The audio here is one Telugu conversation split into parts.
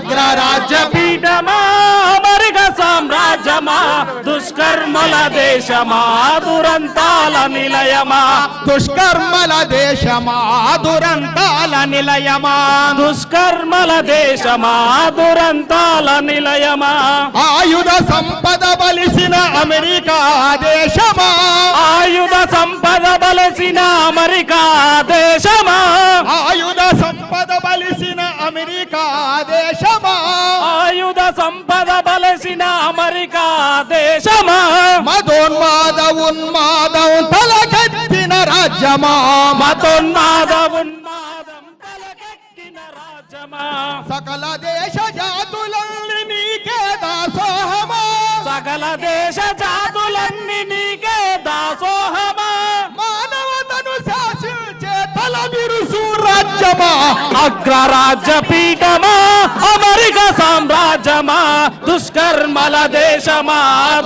అగ్రరాజ్య పీఠమా అమరిక సామ్రాజ్యమా దుష్కర్మల దేశమా దురంతాల నిలయమా దుష్కర్మల దేశమా దురంతాల నిలయమా దుష్కర్మల దేశమా దురంతాల నిలయమా ఆయుధ సంపద బలిసిన అమెరికా దేశమా ఆయుధ సంపద బలసిన అమెరికా దేశమా ఆయుధ సంపద బలిసిన అమెరికా దేశమా ఆయుధ సంపద బలసిన అమెరికా దేశమా మదోన్మాద ఉన్మాదం తలకెత్తిన రాజ్యమా మతోన్మాద ఉన్మాదం తలకెక్కిన రాజ్యమా సకల దేశ జాతులన్నీ నీకే దాసోహమా సకల దేశ జాతులన్నీ నీకే దాసోహమా మానవతను శాసించే తల బిరుసు రాజ్యమా అగ్రరాజ్య పీఠమా అమెరిక సామ్రాజ్యమా దుష్కర్మల దేశమా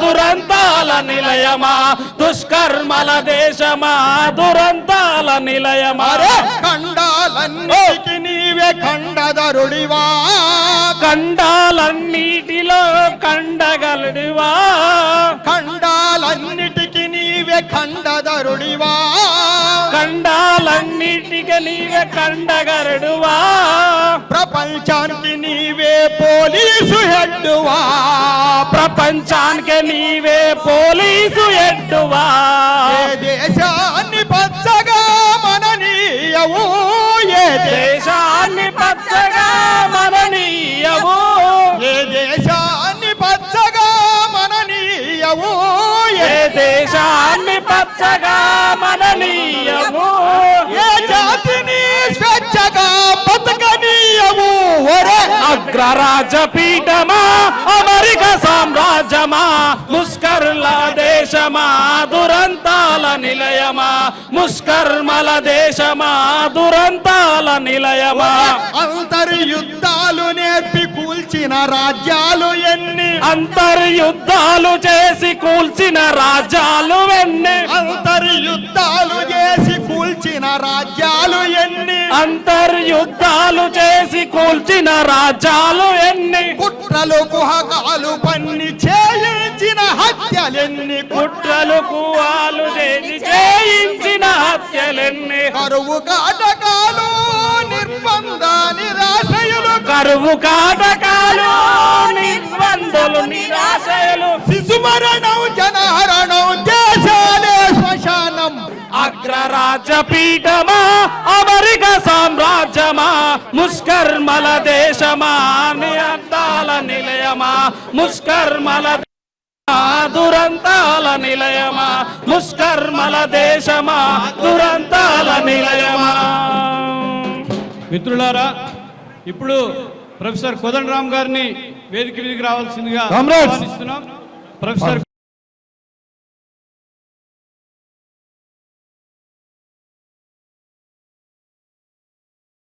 దురంతాల నిలయమా దుష్కర్మల దేశమా దురంతాల నిలయమా అరే ఖండాలన్నిటికి నీవే ఖండధరుడివా ఖండాలన్నిటిలో కండగలడివా ఖండాలన్నిటికి నీవే ఖండధరుడివా ఖండాలన్నిటికి నీవే కండగరడువా ప్రపంచానికి నీవే పోలీసు హెడ్డువా ప్రపంచానికి నీవే పోలీసు ఎడ్డువా ఏ దేశాన్ని పచ్చగా మననీయవు ఏ దేశాన్ని పచ్చగా మననీయవు ఏ దేశాన్ని పచ్చగా మననీయవు ఏ దేశాన్ని పచ్చగా మననీయవు ఏ జాతిని స్వేచ్ఛగా బతకనీయవు ఒరే అగ్రరాజ్య పీఠమా అమెరిక సామ్రాజ్యమా ముష్కర్ల దేశమా దురంతాల నిలయమా ముష్కర్మల దేశమా దురంతాల నిలయమా అంతర్యుద్ధాలు నేర్పి కూల్చిన రాజ్యాలు ఎన్ని అంతర్యుద్ధాలు చేసి కూల్చిన రాజ్యాలు ఎన్ని అంతర్యుద్ధాలు చేసి కూల్చిన రాజ్యాలు ఎన్ని అంతర్యుద్ధాలు చేసి కూల్చిన రాజ్యాలు ఎన్ని కుట్రలు కుహకాలు పన్ని చేయించిన హత్యలెన్ని కుట్రలు కువాలు చేసి చేయించిన హత్యలెన్ని కరువు కాటకాలు నిర్బంధ నిరాశయులు కరువు కాటకాలు నిర్బంధులు నిరాశయులు శిశుమరణం జనహరణం దేశాలే శ్మశానం అగ్రరాజ్య పీఠమా అమెరిక సామ్రాజ్యమా ముష్కర్మల దేశమా నిరంతాల నిలయమా ముష్కర్మల దురంతాల నిలయమా ముష్కర్మల దేశమా దురంతాల నిలయమా. మిత్రులారా, ఇప్పుడు ప్రొఫెసర్ కోదండరామ్ గారిని వేదిక మీదకి రావాల్సిందిగా కామ్రేడ్స్. ఆహ్వానిస్తున్నాం. ప్రొఫెసర్